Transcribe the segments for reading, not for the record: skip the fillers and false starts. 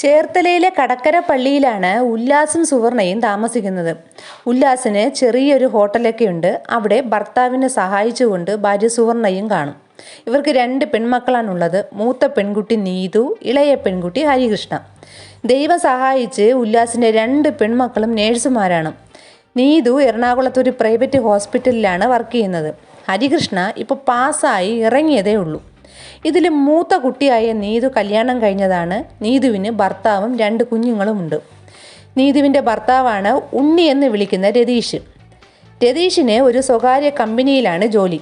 ചേർത്തലയിലെ കടക്കര പള്ളിയിലാണ് ഉല്ലാസും സുവർണയും താമസിക്കുന്നത്. ഉല്ലാസിന് ചെറിയൊരു ഹോട്ടലൊക്കെ ഉണ്ട്. അവിടെ ഭർത്താവിനെ സഹായിച്ചുകൊണ്ട് ഭാര്യ സുവർണയും കാണും. ഇവർക്ക് 2 പെൺമക്കളാണുള്ളത്. മൂത്ത പെൺകുട്ടി നീതു, ഇളയ പെൺകുട്ടി ഹരികൃഷ്ണ. ദൈവം സഹായിച്ച് ഉല്ലാസിൻ്റെ 2 പെൺമക്കളും നേഴ്സുമാരാണ്. നീതു എറണാകുളത്ത് ഒരു പ്രൈവറ്റ് ഹോസ്പിറ്റലിലാണ് വർക്ക് ചെയ്യുന്നത്. ഹരികൃഷ്ണ ഇപ്പോൾ പാസ്സായി ഇറങ്ങിയതേ ഉള്ളൂ. ഇതിൽ മൂത്ത കുട്ടിയായ നീതു കല്യാണം കഴിഞ്ഞതാണ്. നീതുവിന് ഭർത്താവും 2 കുഞ്ഞുങ്ങളുമുണ്ട്. നീതുവിൻ്റെ ഭർത്താവാണ് ഉണ്ണി എന്ന് വിളിക്കുന്ന രതീഷ്. രതീഷിന് ഒരു സ്വകാര്യ കമ്പനിയിലാണ് ജോലി.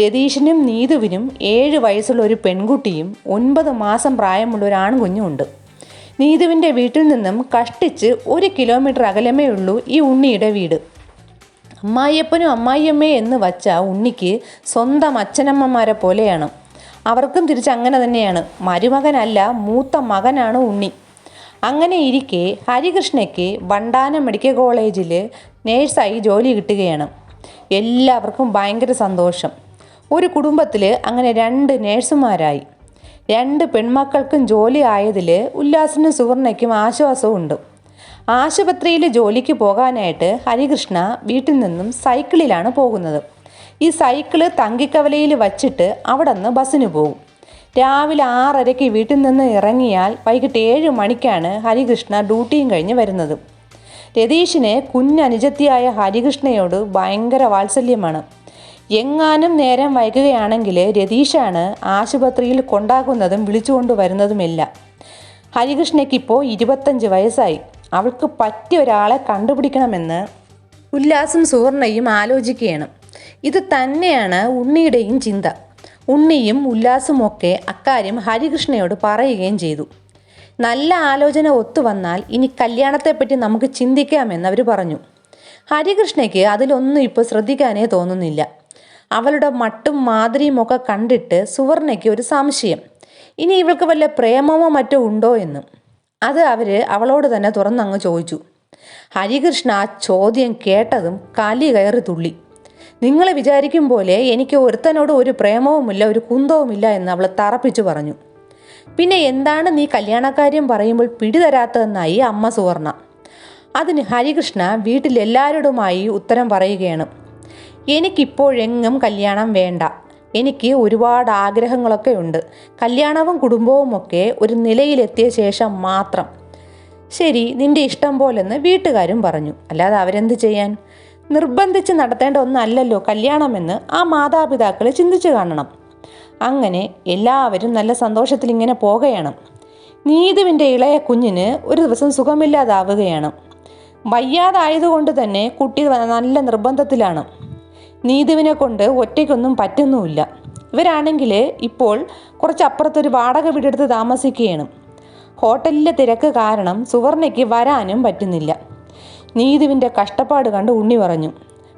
രതീഷിനും നീതുവിനും 7 വയസ്സുള്ള ഒരു പെൺകുട്ടിയും 9 മാസം പ്രായമുള്ള ഒരു ആൺകുഞ്ഞുമുണ്ട്. നീതുവിൻ്റെ വീട്ടിൽ നിന്നും കഷ്ടിച്ച് 1 കിലോമീറ്റർ അകലമേ ഉള്ളൂ ഈ ഉണ്ണിയുടെ വീട്. അമ്മായിയപ്പനും അമ്മായിയമ്മേ എന്ന് വച്ച ഉണ്ണിക്ക് സ്വന്തം അച്ഛനമ്മമാരെ പോലെയാണ്. അവർക്കും തിരിച്ചങ്ങനെ തന്നെയാണ്. മരുമകനല്ല, മൂത്ത മകനാണ് ഉണ്ണി. അങ്ങനെ ഇരിക്കെ ഹരികൃഷ്ണയ്ക്ക് വണ്ടാനം മെഡിക്കൽ കോളേജിൽ നേഴ്സായി ജോലി കിട്ടുകയാണ്. എല്ലാവർക്കും ഭയങ്കര സന്തോഷം. ഒരു കുടുംബത്തിൽ അങ്ങനെ 2 നേഴ്സുമാരായി. 2 പെൺമക്കൾക്കും ജോലി ആയതിൽ ഉല്ലാസിനും സുവർണയ്ക്കും ആശ്വാസമുണ്ട്. ആശുപത്രിയിൽ ജോലിക്ക് പോകാനായിട്ട് ഹരികൃഷ്ണ വീട്ടിൽ നിന്നും സൈക്കിളിലാണ് പോകുന്നത്. ഈ സൈക്കിള് തങ്കിക്കവലയിൽ വച്ചിട്ട് അവിടെ നിന്ന് ബസ്സിന് പോകും. രാവിലെ 6:30 വീട്ടിൽ നിന്ന് ഇറങ്ങിയാൽ വൈകിട്ട് 7 മണിക്കാണ് ഹരികൃഷ്ണ ഡ്യൂട്ടിയും കഴിഞ്ഞ് വരുന്നത്. രതീഷിന് കുഞ്ഞനുജത്തിയായ ഹരികൃഷ്ണയോട് ഭയങ്കര വാത്സല്യമാണ്. എങ്ങാനും നേരം വൈകുകയാണെങ്കിൽ രതീഷാണ് ആശുപത്രിയിൽ കൊണ്ടാക്കുന്നതും വിളിച്ചുകൊണ്ട് വരുന്നതുമെല്ലാം. ഹരികൃഷ്ണയ്ക്കിപ്പോൾ 25 വയസ്സായി. അവൾക്ക് പറ്റിയ ഒരാളെ കണ്ടുപിടിക്കണമെന്ന് ഉല്ലാസും സുവർണയും ആലോചിക്കുകയാണ്. ഇത് തന്നെയാണ് ഉണ്ണിയുടെയും ചിന്ത. ഉണ്ണിയും ഉല്ലാസുമൊക്കെ അക്കാര്യം ഹരികൃഷ്ണയോട് പറയുകയും ചെയ്തു. നല്ല ആലോചന ഒത്തുവന്നാൽ ഇനി കല്യാണത്തെപ്പറ്റി നമുക്ക് ചിന്തിക്കാമെന്ന് അവർ പറഞ്ഞു. ഹരികൃഷ്ണയ്ക്ക് അതിലൊന്നും ഇപ്പോൾ ശ്രദ്ധിക്കാനേ തോന്നുന്നില്ല. അവളുടെ മട്ടും മാതിരിയും ഒക്കെ കണ്ടിട്ട് സുവർണയ്ക്ക് ഒരു സംശയം, ഇനി ഇവൾക്ക് വല്ല പ്രേമമോ മറ്റോ ഉണ്ടോ എന്ന്. അത് അവളോട് തന്നെ തുറന്നങ്ങ് ചോദിച്ചു. ഹരികൃഷ്ണ ആ ചോദ്യം കേട്ടതും കലി കയറി തുള്ളി. നിങ്ങൾ വിചാരിക്കും പോലെ എനിക്ക് ഒരുത്തനോട് ഒരു പ്രേമവുമില്ല, ഒരു കുന്തവുമില്ല എന്ന് അവൾ തറപ്പിച്ചു പറഞ്ഞു. പിന്നെ എന്താണ് നീ കല്യാണക്കാര്യം പറയുമ്പോൾ പിടിതരാത്തതെന്നായി അമ്മ സുവർണ. അതിന് ഹരികൃഷ്ണ വീട്ടിലെല്ലാവരോടുമായി ഉത്തരം പറയുകയാണ്. എനിക്കിപ്പോഴെങ്ങും കല്യാണം വേണ്ട. എനിക്ക് ഒരുപാട് ആഗ്രഹങ്ങളൊക്കെ ഉണ്ട്. കല്യാണവും കുടുംബവുമൊക്കെ ഒരു നിലയിലെത്തിയ ശേഷം മാത്രം. ശരി, നിന്റെ ഇഷ്ടം പോലെന്ന് വീട്ടുകാരും പറഞ്ഞു. അല്ലാതെ അവരെന്ത് ചെയ്യാൻ? നിർബന്ധിച്ച് നടത്തേണ്ട ഒന്നല്ലല്ലോ കല്യാണമെന്ന് ആ മാതാപിതാക്കൾ ചിന്തിച്ചു കാണണം. അങ്ങനെ എല്ലാവരും നല്ല സന്തോഷത്തിൽ ഇങ്ങനെ പോകുകയാണ്. നീതുവിൻ്റെ ഇളയ കുഞ്ഞിന് ഒരു ദിവസം സുഖമില്ലാതാവുകയാണ്. വയ്യാതായതുകൊണ്ട് തന്നെ കുട്ടി നല്ല നിർബന്ധത്തിലാണ്. നീതുവിനെ കൊണ്ട് ഒറ്റയ്ക്കൊന്നും പറ്റുന്നുമില്ല. ഇവരാണെങ്കിൽ ഇപ്പോൾ കുറച്ചപ്പുറത്തൊരു വാടക വീടെടുത്ത് താമസിക്കുകയാണ്. ഹോട്ടലിലെ തിരക്ക് കാരണം സുവർണയ്ക്ക് വരാനും പറ്റുന്നില്ല. നീതുവിൻ്റെ കഷ്ടപ്പാട് കണ്ട് ഉണ്ണി പറഞ്ഞു,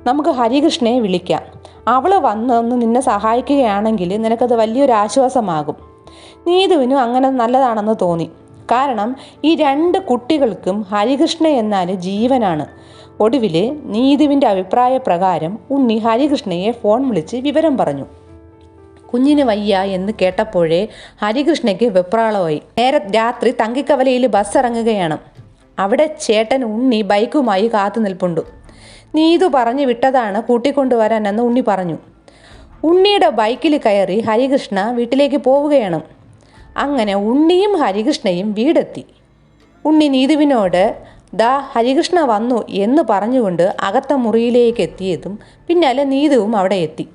നമുക്ക് ഹരികൃഷ്ണയെ വിളിക്കാം. അവൾ വന്നൊന്ന് നിന്നെ സഹായിക്കുകയാണെങ്കിൽ നിനക്കത് വലിയൊരു ആശ്വാസമാകും. നീതുവിനും അങ്ങനെ നല്ലതാണെന്ന് തോന്നി. കാരണം ഈ 2 കുട്ടികൾക്കും ഹരികൃഷ്ണ എന്നാൽ ജീവനാണ്. ഒടുവിൽ നീതുവിൻ്റെ അഭിപ്രായ പ്രകാരം ഉണ്ണി ഹരികൃഷ്ണയെ ഫോൺ വിളിച്ച് വിവരം പറഞ്ഞു. കുഞ്ഞിന് വയ്യ എന്ന് കേട്ടപ്പോഴേ ഹരികൃഷ്ണയ്ക്ക് വെപ്രാളമായി. രാത്രി തങ്കിക്കവലയിൽ ബസ് ഇറങ്ങുകയാണ്. അവിടെ ചേട്ടൻ ഉണ്ണി ബൈക്കുമായി കാത്തു നിൽപ്പുണ്ട്. നീതു പറഞ്ഞു വിട്ടതാണ് കൂട്ടിക്കൊണ്ടുവരാൻ എന്ന് ഉണ്ണി പറഞ്ഞു. ഉണ്ണിയുടെ ബൈക്കിൽ കയറി ഹരികൃഷ്ണ വീട്ടിലേക്ക് പോവുകയാണ്. അങ്ങനെ ഉണ്ണിയും ഹരികൃഷ്ണയും വീടെത്തി. ഉണ്ണി നീതുവിനോട് ദാ ഹരികൃഷ്ണ വന്നു എന്ന് പറഞ്ഞുകൊണ്ട് അകത്ത മുറിയിലേക്ക് എത്തിയതും പിന്നാലെ നീതുവും അവിടെ എത്തി.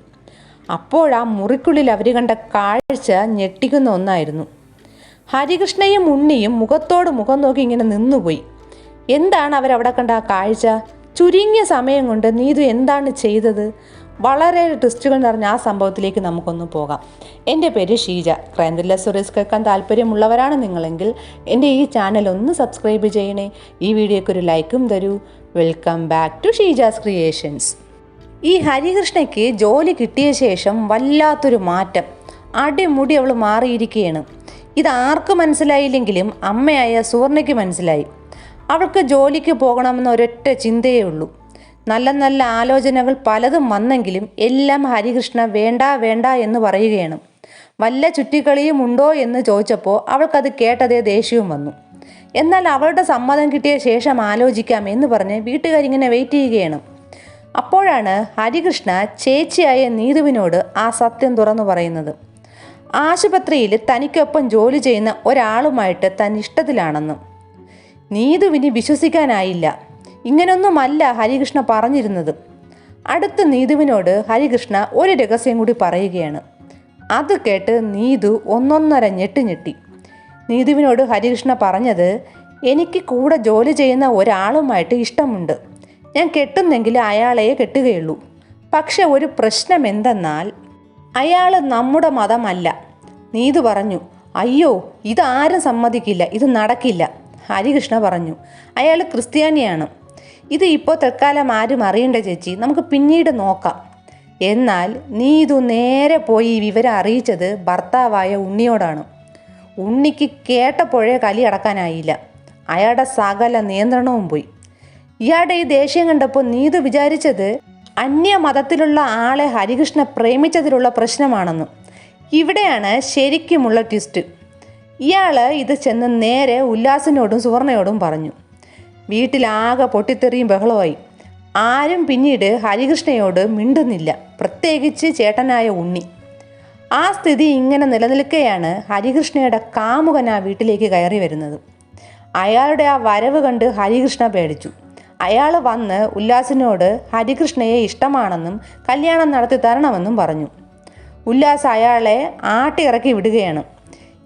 അപ്പോഴാ മുറിക്കുള്ളിൽ അവർ കണ്ട കാഴ്ച ഞെട്ടിക്കുന്ന ഒന്നായിരുന്നു. ഹരികൃഷ്ണയും ഉണ്ണിയും മുഖത്തോട് മുഖം നോക്കി ഇങ്ങനെ നിന്നുപോയി. എന്താണ് അവരവിടെ കണ്ട ആ കാഴ്ച? ചുരുങ്ങിയ സമയം കൊണ്ട് നീതു എന്താണ് ചെയ്തത്? വളരെ ട്വിസ്റ്റുകൾ നിറഞ്ഞ ആ സംഭവത്തിലേക്ക് നമുക്കൊന്ന് പോകാം. എൻ്റെ പേര് ഷീജ. ക്രൈം ത്രില്ലർ സ്റ്റോറീസ് കേൾക്കാൻ താല്പര്യമുള്ളവരാണ് നിങ്ങളെങ്കിൽ എൻ്റെ ഈ ചാനൽ ഒന്ന് സബ്സ്ക്രൈബ് ചെയ്യണേ. ഈ വീഡിയോയ്ക്ക് ഒരു ലൈക്കും തരൂ. Welcome back to Sheeja's creations. ഈ ഹരികൃഷ്ണയ്ക്ക് ജോലി കിട്ടിയ ശേഷം വല്ലാത്തൊരു മാറ്റം. അടിമുടി അവൾ മാറിയിരിക്കുകയാണ്. ഇത് ആർക്ക് മനസ്സിലായില്ലെങ്കിലും അമ്മയായ സുവർണയ്ക്ക് മനസ്സിലായി. അവൾക്ക് ജോലിക്ക് പോകണമെന്ന ഒരൊറ്റ ചിന്തയേ ഉള്ളൂ. നല്ല നല്ല ആലോചനകൾ പലതും വന്നെങ്കിലും എല്ലാം ഹരികൃഷ്ണ വേണ്ട വേണ്ട എന്ന് പറയുകയാണ്. വല്ല ചുറ്റിക്കളിയും ഉണ്ടോ എന്ന് ചോദിച്ചപ്പോൾ അവൾക്കത് കേട്ടതേ ദേഷ്യവും വന്നു. എന്നാൽ അവളുടെ സമ്മതം കിട്ടിയ ശേഷം ആലോചിക്കാം എന്ന് പറഞ്ഞ് വീട്ടുകാരിങ്ങനെ വെയിറ്റ് ചെയ്യുകയാണ്. അപ്പോഴാണ് ഹരികൃഷ്ണ ചേച്ചിയായ നീതുവിനോട് ആ സത്യം തുറന്നു പറയുന്നത്. ആശുപത്രിയിൽ തനിക്കൊപ്പം ജോലി ചെയ്യുന്ന ഒരാളുമായിട്ട് താൻ ഇഷ്ടത്തിലാണെന്ന്. നീതുവിന് വിശ്വസിക്കാനായില്ല. ഇങ്ങനൊന്നുമല്ല ഹരികൃഷ്ണ പറഞ്ഞിരുന്നത്. അടുത്ത നീതുവിനോട് ഹരികൃഷ്ണ ഒരു രഹസ്യം കൂടി പറയുകയാണ്. അത് കേട്ട് നീതു ഒന്നൊന്നര ഞെട്ടി. നീതുവിനോട് ഹരികൃഷ്ണ പറഞ്ഞത്, എനിക്ക് കൂടെ ജോലി ചെയ്യുന്ന ഒരാളുമായിട്ട് ഇഷ്ടമുണ്ട്. ഞാൻ കെട്ടുന്നെങ്കിൽ അയാളെ കെട്ടുകയുള്ളൂ. പക്ഷെ ഒരു പ്രശ്നം എന്തെന്നാൽ അയാൾ നമ്മുടെ മതമല്ല. നീതു പറഞ്ഞു. അയ്യോ, ഇതാരും സമ്മതിക്കില്ല, ഇത് നടക്കില്ല. ഹരികൃഷ്ണ പറഞ്ഞു, അയാൾ ക്രിസ്ത്യാനിയാണ്. ഇത് ഇപ്പോൾ തൽക്കാലം ആരും അറിയണ്ട ചേച്ചി, നമുക്ക് പിന്നീട് നോക്കാം. എന്നാൽ നീതു നേരെ പോയി ഈ വിവരം അറിയിച്ചത് ഭർത്താവായ ഉണ്ണിയോടാണ്. ഉണ്ണിക്ക് കേട്ടപ്പോഴേ കലി അടക്കാനായില്ല. അയാളുടെ സകല നിയന്ത്രണവും പോയി. ഇയാളുടെ ഈ ദേഷ്യം കണ്ടപ്പോൾ നീതു വിചാരിച്ചത് അന്യമതത്തിലുള്ള ആളെ ഹരികൃഷ്ണ പ്രേമിച്ചതിലുള്ള പ്രശ്നമാണെന്ന്. ഇവിടെയാണ് ശരിക്കുമുള്ള ട്വിസ്റ്റ്. ഇയാൾ ഇത് ചെന്ന് നേരെ ഉല്ലാസിനോടും സുവർണയോടും പറഞ്ഞു. വീട്ടിലാകെ പൊട്ടിത്തെറിയും ബഹളമായി. ആരും പിന്നീട് ഹരികൃഷ്ണയോട് മിണ്ടുന്നില്ല, പ്രത്യേകിച്ച് ചേട്ടനായ ഉണ്ണി. ആ സ്ഥിതി ഇങ്ങനെ നിലനിൽക്കെയാണ് ഹരികൃഷ്ണയുടെ കാമുകൻ ആ വീട്ടിലേക്ക് കയറി വരുന്നത്. അയാളുടെ ആ വരവ് കണ്ട് ഹരികൃഷ്ണ പേടിച്ചു. അയാൾ വന്ന് ഉല്ലാസിനോട് ഹരികൃഷ്ണയെ ഇഷ്ടമാണെന്നും കല്യാണം നടത്തി തരണമെന്നും പറഞ്ഞു. ഉല്ലാസ് അയാളെ ആട്ടിയിറക്കി വിടുകയാണ്.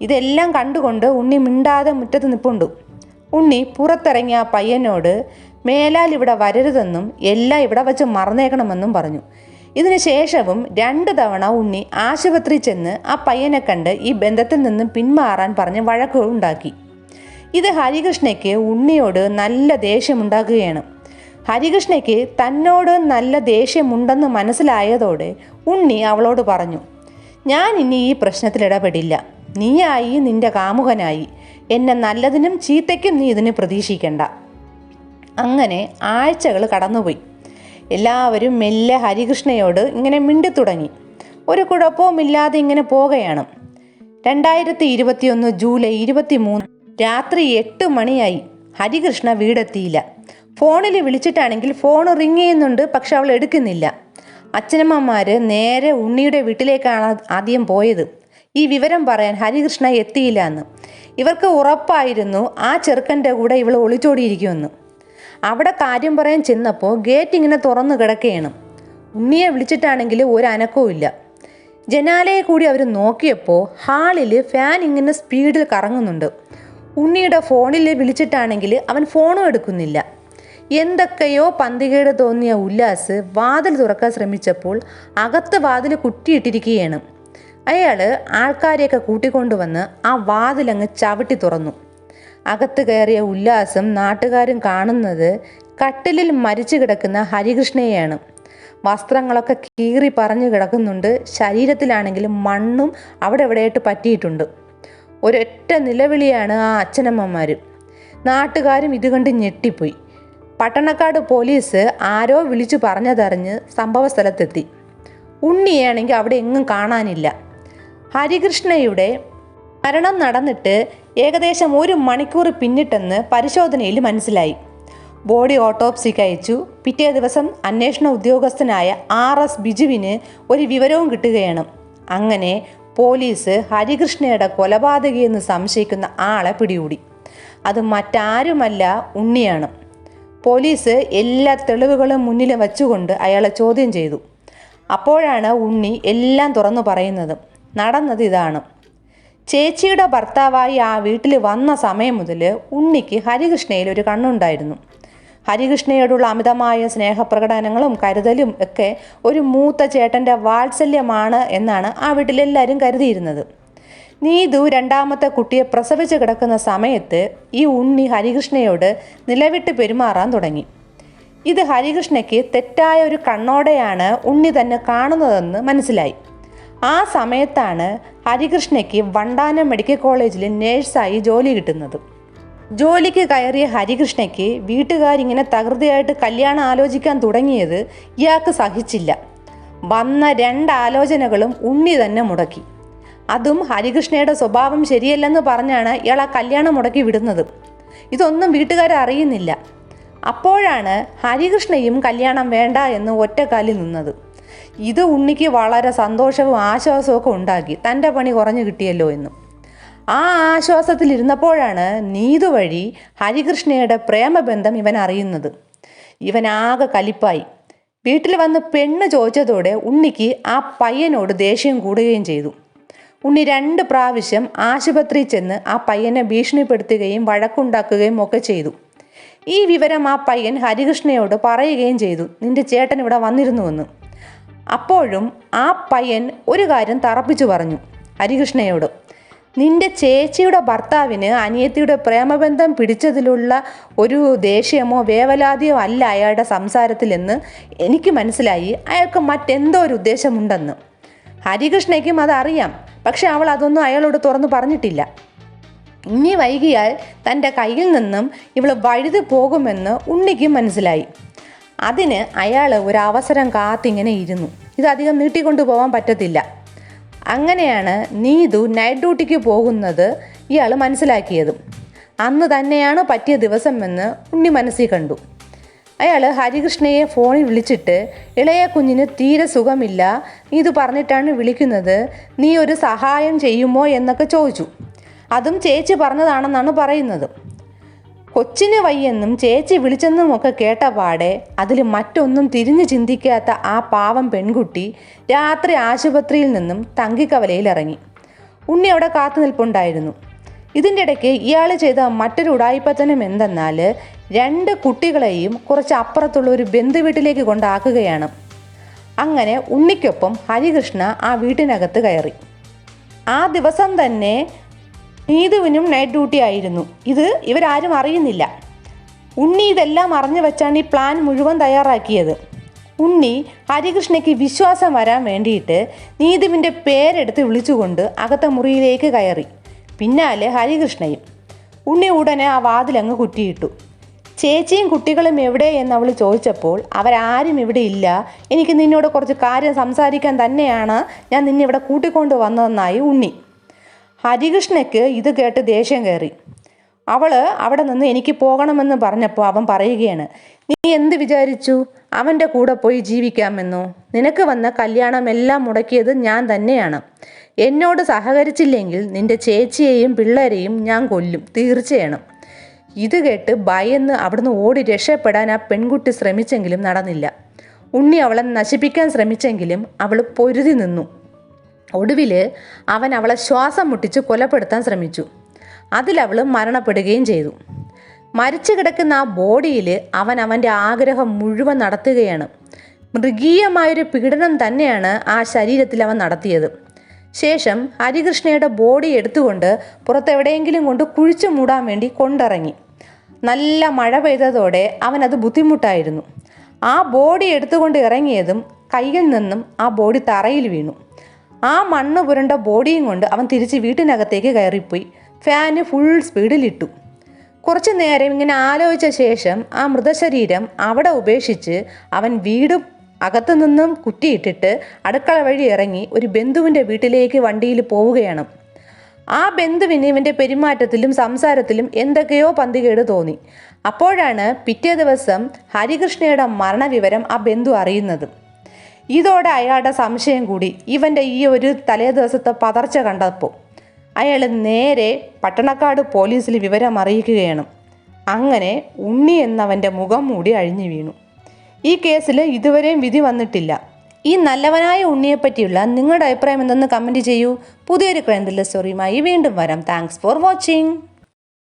ഇതെല്ലാം കണ്ടുകൊണ്ട് ഉണ്ണി മിണ്ടാതെ മുറ്റത്ത് നിൽപ്പുണ്ട്. ഉണ്ണി പുറത്തിറങ്ങിയ ആ പയ്യനോട് മേലാൽ ഇവിടെ വരരുതെന്നും എല്ലാം ഇവിടെ വച്ച് മറന്നേക്കണമെന്നും പറഞ്ഞു. ഇതിനു ശേഷവും 2 തവണ ഉണ്ണി ആശുപത്രി ചെന്ന് ആ പയ്യനെ കണ്ട് ഈ ബന്ധത്തിൽ നിന്നും പിന്മാറാൻ പറഞ്ഞ് വഴക്കുണ്ടാക്കി. ഇത് ഹരികൃഷ്ണയ്ക്ക് ഉണ്ണിയോട് നല്ല ദേഷ്യമുണ്ടാക്കുകയാണ്. ഹരികൃഷ്ണയ്ക്ക് തന്നോട് നല്ല ദേഷ്യമുണ്ടെന്ന് മനസ്സിലായതോടെ ഉണ്ണി അവളോട് പറഞ്ഞു, ഞാൻ ഇനി ഈ പ്രശ്നത്തിൽ ഇടപെടില്ല. നീയായി നിന്റെ കാമുകനായി. എന്നെ നല്ലതിനും ചീത്തയ്ക്കും നീ ഇതിന് പ്രതീക്ഷിക്കണ്ട. അങ്ങനെ ആഴ്ചകൾ കടന്നുപോയി. എല്ലാവരും മെല്ലെ ഹരികൃഷ്ണയോട് ഇങ്ങനെ മിണ്ടിത്തുടങ്ങി. ഒരു കുഴപ്പവുമില്ലാതെ ഇങ്ങനെ പോകുകയാണ്. 2021 ജൂലൈ 23 രാത്രി 8 മണിയായി. ഹരികൃഷ്ണ വീടെത്തിയില്ല. ഫോണിൽ വിളിച്ചിട്ടാണെങ്കിൽ ഫോൺ റിങ് ചെയ്യുന്നുണ്ട്, പക്ഷെ അവൾ എടുക്കുന്നില്ല. അച്ഛനമ്മമാർ നേരെ ഉണ്ണിയുടെ വീട്ടിലേക്കാണ് ആദ്യം പോയത്. ഈ വിവരം പറയാൻ ഹരികൃഷ്ണ എത്തിയില്ല എന്ന്. ഇവർക്ക് ഉറപ്പായിരുന്നു ആ ചെറുക്കൻ്റെ കൂടെ ഇവൾ ഒളിച്ചോടിയിരിക്കുമെന്ന്. അവിടെ കാര്യം പറയാൻ ചെന്നപ്പോൾ ഗേറ്റ് ഇങ്ങനെ തുറന്നു കിടക്കുകയാണ്. ഉണ്ണിയെ വിളിച്ചിട്ടാണെങ്കിൽ ഒരു അനക്കവും ഇല്ല. ജനാലയെ കൂടി അവർ നോക്കിയപ്പോൾ ഹാളിൽ ഫാൻ ഇങ്ങനെ സ്പീഡിൽ കറങ്ങുന്നുണ്ട്. ഉണ്ണിയുടെ ഫോണിൽ വിളിച്ചിട്ടാണെങ്കിൽ അവൻ ഫോണും എടുക്കുന്നില്ല. എന്തൊക്കെയോ പന്തികേട് തോന്നിയ ഉല്ലാസ് വാതിൽ തുറക്കാൻ ശ്രമിച്ചപ്പോൾ അകത്ത് വാതിൽ കുറ്റിയിട്ടിരിക്കുകയാണ്. അയാൾ ആൾക്കാരെയൊക്കെ കൂട്ടിക്കൊണ്ടുവന്ന് ആ വാതിലങ്ങ് ചവിട്ടി തുറന്നു. അകത്ത് കയറിയ ഉല്ലാസും നാട്ടുകാരും കാണുന്നത് കട്ടിലിൽ മരിച്ചു കിടക്കുന്ന ഹരികൃഷ്ണയെയാണ്. വസ്ത്രങ്ങളൊക്കെ കീറി പറഞ്ഞു കിടക്കുന്നുണ്ട്. ശരീരത്തിലാണെങ്കിലും മണ്ണും അവിടെ എവിടെയായിട്ട് പറ്റിയിട്ടുണ്ട്. ഒരൊറ്റ നിലവിളിയാണ് ആ അച്ഛനമ്മമാർ. നാട്ടുകാരും ഇത് കണ്ട് ഞെട്ടിപ്പോയി. പട്ടണക്കാട് പോലീസ് ആരോ വിളിച്ചു പറഞ്ഞതറിഞ്ഞ് സംഭവ സ്ഥലത്തെത്തി. ഉണ്ണിയാണെങ്കിൽ അവിടെ എങ്ങും കാണാനില്ല. ഹരികൃഷ്ണയുടെ മരണം നടന്നിട്ട് ഏകദേശം 1 മണിക്കൂർ പിന്നിട്ടെന്ന് പരിശോധനയിൽ മനസ്സിലായി. ബോഡി ഓട്ടോപ്സിക്ക് അയച്ചു. പിറ്റേ ദിവസം അന്വേഷണ ഉദ്യോഗസ്ഥനായ RS ബിജുവിന് ഒരു വിവരവും കിട്ടുകയാണ്. അങ്ങനെ പോലീസ് ഹരികൃഷ്ണയുടെ കൊലപാതകിയെന്ന് സംശയിക്കുന്ന ആളെ പിടികൂടി. അത് മറ്റാരുമല്ല, ഉണ്ണിയാണ്. പോലീസ് എല്ലാ തെളിവുകളും മുന്നിൽ വച്ചുകൊണ്ട് അയാളെ ചോദ്യം ചെയ്തു. അപ്പോഴാണ് ഉണ്ണി എല്ലാം തുറന്നു പറയുന്നത്. നടന്നത് ഇതാണ്. ചേച്ചിയുടെ ഭർത്താവായി ആ വീട്ടിൽ വന്ന സമയം മുതൽ ഉണ്ണിക്ക് ഹരികൃഷ്ണയിൽ ഒരു കണ്ണുണ്ടായിരുന്നു. ഹരികൃഷ്ണയോടുള്ള അമിതമായ സ്നേഹപ്രകടനങ്ങളും കരുതലും ഒക്കെ ഒരു മൂത്ത ചേട്ടൻ്റെ വാത്സല്യമാണ് എന്നാണ് ആ വീട്ടിലെല്ലാവരും കരുതിയിരുന്നത്. നീതു 2ാമത്തെ കുട്ടിയെ പ്രസവിച്ച് കിടക്കുന്ന സമയത്ത് ഈ ഉണ്ണി ഹരികൃഷ്ണയോട് നിലവിട്ട് പെരുമാറാൻ തുടങ്ങി. ഇത് ഹരികൃഷ്ണയ്ക്ക് തെറ്റായ ഒരു കണ്ണോടെയാണ് ഉണ്ണി തന്നെ കാണുന്നതെന്ന് മനസ്സിലായി. ആ സമയത്താണ് ഹരികൃഷ്ണയ്ക്ക് വണ്ടാനം മെഡിക്കൽ കോളേജിൽ നേഴ്സായി ജോലി കിട്ടുന്നത്. ജോലിക്ക് കയറിയ ഹരികൃഷ്ണയ്ക്ക് വീട്ടുകാരിങ്ങനെ തകൃതിയായിട്ട് കല്യാണം ആലോചിക്കാൻ തുടങ്ങിയത് ഇയാൾക്ക് സഹിച്ചില്ല. വന്ന 2 ആലോചനകളും ഉണ്ണി തന്നെ മുടക്കി. അതും ഹരികൃഷ്ണയുടെ സ്വഭാവം ശരിയല്ലെന്ന് പറഞ്ഞാണ് ഇയാൾ ആ കല്യാണം മുടക്കി വിടുന്നത്. ഇതൊന്നും വീട്ടുകാർ അറിയുന്നില്ല. അപ്പോഴാണ് ഹരികൃഷ്ണയും കല്യാണം വേണ്ട എന്ന് ഒറ്റക്കാലിൽ നിന്നത്. ഇത് ഉണ്ണിക്ക് വളരെ സന്തോഷവും ആശ്വാസവും ഒക്കെ ഉണ്ടാക്കി. തൻ്റെ പണി കുറഞ്ഞു കിട്ടിയല്ലോ എന്നും. ആ ആശ്വാസത്തിലിരുന്നപ്പോഴാണ് നീതു വഴി ഹരികൃഷ്ണയുടെ പ്രേമബന്ധം ഇവൻ അറിയുന്നത്. ഇവനാകെ കലിപ്പായി. വീട്ടിൽ വന്ന് പെണ്ണ് ചോദിച്ചതോടെ ഉണ്ണിക്ക് ആ പയ്യനോട് ദേഷ്യം കൂടുകയും ചെയ്തു. ഉണ്ണി 2 പ്രാവശ്യം ആശുപത്രിയിൽ ചെന്ന് ആ പയ്യനെ ഭീഷണിപ്പെടുത്തുകയും വഴക്കുണ്ടാക്കുകയും ഒക്കെ ചെയ്തു. ഈ വിവരം ആ പയ്യൻ ഹരികൃഷ്ണയോട് പറയുകയും ചെയ്തു, നിന്റെ ചേട്ടൻ ഇവിടെ വന്നിരുന്നുവെന്ന്. അപ്പോഴും ആ പയ്യൻ ഒരു കാര്യം തറപ്പിച്ചു പറഞ്ഞു ഹരികൃഷ്ണയോട്, നിന്റെ ചേച്ചിയുടെ ഭർത്താവിന് അനിയത്തിയുടെ പ്രേമബന്ധം പിടിച്ചതിലുള്ള ഒരു ദേഷ്യമോ വേവലാതിയോ അല്ല അയാളുടെ സംസാരത്തിലെന്ന് എനിക്ക് മനസ്സിലായി. അയാൾക്ക് മറ്റെന്തോ ഒരു ഉദ്ദേശമുണ്ടെന്ന്. ഹരികൃഷ്ണയ്ക്കും അതറിയാം. പക്ഷെ അവൾ അതൊന്നും അയാളോട് തുറന്നു പറഞ്ഞിട്ടില്ല. ഇനി വൈകിയാൽ തൻ്റെ കയ്യിൽ നിന്നും ഇവൾ വഴുതി പോകുമെന്ന് ഉണ്ണിക്കും മനസ്സിലായി. അതിന് അയാൾ ഒരു അവസരം കാത്തിങ്ങനെ ഇരുന്നു. ഇതധികം നീട്ടിക്കൊണ്ടു പോകാൻ പറ്റത്തില്ല. അങ്ങനെയാണ് നീതു നൈറ്റ് ഡ്യൂട്ടിക്ക് പോകുന്നത് ഇയാൾ മനസ്സിലാക്കിയത്. അന്ന് തന്നെയാണ് പറ്റിയ ദിവസമെന്ന് ഉണ്ണി മനസ്സിൽ കണ്ടു. അയാൾ ഹരികൃഷ്ണയെ ഫോണിൽ വിളിച്ചിട്ട്, ഇളയ കുഞ്ഞിന് തീരെ സുഖമില്ല, ഇത് പറഞ്ഞിട്ടാണ് വിളിക്കുന്നത്, നീ ഒരു സഹായം ചെയ്യുമോ എന്നൊക്കെ ചോദിച്ചു. അതും ചേച്ചി പറഞ്ഞതാണെന്നാണ് പറയുന്നത്. കൊച്ചിന് വയ്യെന്നും ചേച്ചി വിളിച്ചെന്നും ഒക്കെ കേട്ട പാടെ അതിൽ മറ്റൊന്നും തിരിഞ്ഞു ചിന്തിക്കാത്ത ആ പാവം പെൺകുട്ടി രാത്രി ആശുപത്രിയിൽ നിന്നും തങ്കിക്കവലയിൽ ഇറങ്ങി. ഉണ്ണി അവിടെ കാത്തു നിൽപ്പുണ്ടായിരുന്നു. ഇതിൻ്റെ ഇടയ്ക്ക് ഇയാൾ ചെയ്ത മറ്റൊരു ഉടായിപ്പത്തനം എന്തെന്നാൽ 2 കുട്ടികളെയും കുറച്ച് അപ്പുറത്തുള്ള ഒരു ബന്ധുവീട്ടിലേക്ക് കൊണ്ടാക്കുകയാണ്. അങ്ങനെ ഉണ്ണിക്കൊപ്പം ഹരികൃഷ്ണ ആ വീട്ടിനകത്ത് കയറി. ആ ദിവസം തന്നെ നീതുവിനും നൈറ്റ് ഡ്യൂട്ടി ആയിരുന്നു. ഇത് ഇവരാരും അറിയുന്നില്ല. ഉണ്ണി ഇതെല്ലാം അറിഞ്ഞു വെച്ചാണ് ഈ പ്ലാൻ മുഴുവൻ തയ്യാറാക്കിയത്. ഉണ്ണി ഹരികൃഷ്ണയ്ക്ക് വിശ്വാസം വരാൻ വേണ്ടിയിട്ട് നീതുവിൻ്റെ പേരെടുത്ത് വിളിച്ചുകൊണ്ട് അകത്തെ മുറിയിലേക്ക് കയറി. പിന്നാലെ ഹരികൃഷ്ണയും. ഉണ്ണി ഉടനെ ആ വാതിലങ്ങ് കുറ്റിയിട്ടു. ചേച്ചിയും കുട്ടികളും എവിടെ എന്ന് അവൾ ചോദിച്ചപ്പോൾ അവരാരും ഇവിടെ ഇല്ല, എനിക്ക് നിന്നോട് കുറച്ച് കാര്യം സംസാരിക്കാൻ തന്നെയാണ് ഞാൻ നിന്നെ ഇവിടെ കൂട്ടിക്കൊണ്ട് വന്നതെന്നായി ഉണ്ണി. ഹരികൃഷ്ണയ്ക്ക് ഇത് കേട്ട് ദേഷ്യം കയറി. അവൾ അവിടെ നിന്ന് എനിക്ക് പോകണമെന്ന് പറഞ്ഞപ്പോൾ അവൻ പറയുകയാണ്, നീ എന്ത് വിചാരിച്ചു അവൻ്റെ കൂടെ പോയി ജീവിക്കാമെന്നോ? നിനക്ക് വന്ന കല്യാണമെല്ലാം മുടക്കിയത് ഞാൻ തന്നെയാണ്. എന്നോട് സഹകരിച്ചില്ലെങ്കിൽ നിന്റെ ചേച്ചിയെയും പിള്ളേരെയും ഞാൻ കൊല്ലും, തീർച്ചയാണ്. ഇത് കേട്ട് ഭയന്ന് അവിടുന്ന് ഓടി രക്ഷപ്പെടാൻ ആ പെൺകുട്ടി ശ്രമിച്ചെങ്കിലും നടന്നില്ല. ഉണ്ണി അവളെ നശിപ്പിക്കാൻ ശ്രമിച്ചെങ്കിലും അവൾ പൊരുതി നിന്നു. ഒടുവിൽ അവൻ അവളെ ശ്വാസം മുട്ടിച്ച് കൊലപ്പെടുത്താൻ ശ്രമിച്ചു. അതിലവൾ മരണപ്പെടുകയും ചെയ്തു. മരിച്ചു കിടക്കുന്ന ആ ബോഡിയിൽ അവൻ അവൻ്റെ ആഗ്രഹം മുഴുവൻ നടത്തുകയാണ്. മൃഗീയമായൊരു പീഡനം തന്നെയാണ് ആ ശരീരത്തിൽ അവൻ നടത്തിയത്. ശേഷം ഹരികൃഷ്ണയുടെ ബോഡി എടുത്തുകൊണ്ട് പുറത്തെവിടെയെങ്കിലും കൊണ്ട് കുഴിച്ചു മൂടാൻ വേണ്ടി കൊണ്ടിറങ്ങി. നല്ല മഴ പെയ്തതോടെ അവനത് ബുദ്ധിമുട്ടായിരുന്നു. ആ ബോഡി എടുത്തുകൊണ്ട് ഇറങ്ങിയതും കയ്യിൽ നിന്നും ആ ബോഡി തറയിൽ വീണു. ആ മണ്ണ് പുരണ്ട ബോഡിയും കൊണ്ട് അവൻ തിരിച്ച് വീട്ടിനകത്തേക്ക് കയറിപ്പോയി ഫാന് ഫുൾ സ്പീഡിലിട്ടു. കുറച്ചു നേരം ഇങ്ങനെ ആലോചിച്ച ശേഷം ആ മൃതശരീരം അവിടെ ഉപേക്ഷിച്ച് അവൻ വീടും അകത്തു നിന്നും കുറ്റിയിട്ടിട്ട് അടുക്കള വഴി ഇറങ്ങി ഒരു ബന്ധുവിൻ്റെ വീട്ടിലേക്ക് വണ്ടിയിൽ പോവുകയാണ്. ആ ബന്ധുവിന് ഇവൻ്റെ പെരുമാറ്റത്തിലും സംസാരത്തിലും എന്തൊക്കെയോ പന്തികേട് തോന്നി. അപ്പോഴാണ് പിറ്റേ ദിവസം ഹരികൃഷ്ണയുടെ മരണവിവരം ആ ബന്ധു അറിയുന്നത്. ഇതോടെ അയാളുടെ സംശയം കൂടി. ഇവൻ്റെ ഈ ഒരു തലേ ദിവസത്തെ പതർച്ച കണ്ടപ്പോൾ അയാൾ നേരെ പട്ടണക്കാട് പോലീസിൽ വിവരം അറിയിക്കുകയാണ്. അങ്ങനെ ഉണ്ണി എന്നവൻ്റെ മുഖം മൂടി അഴിഞ്ഞു വീണു. ഈ കേസിൽ ഇതുവരെയും വിധി വന്നിട്ടില്ല. ഈ നല്ലവനായ ഉണ്ണിയെപ്പറ്റിയുള്ള നിങ്ങളുടെ അഭിപ്രായം എന്തെന്ന് കമൻറ്റ് ചെയ്യൂ. പുതിയൊരു ക്രൈം ത്രില്ലർ സ്റ്റോറിയുമായി വീണ്ടും വരാം. Thanks for watching.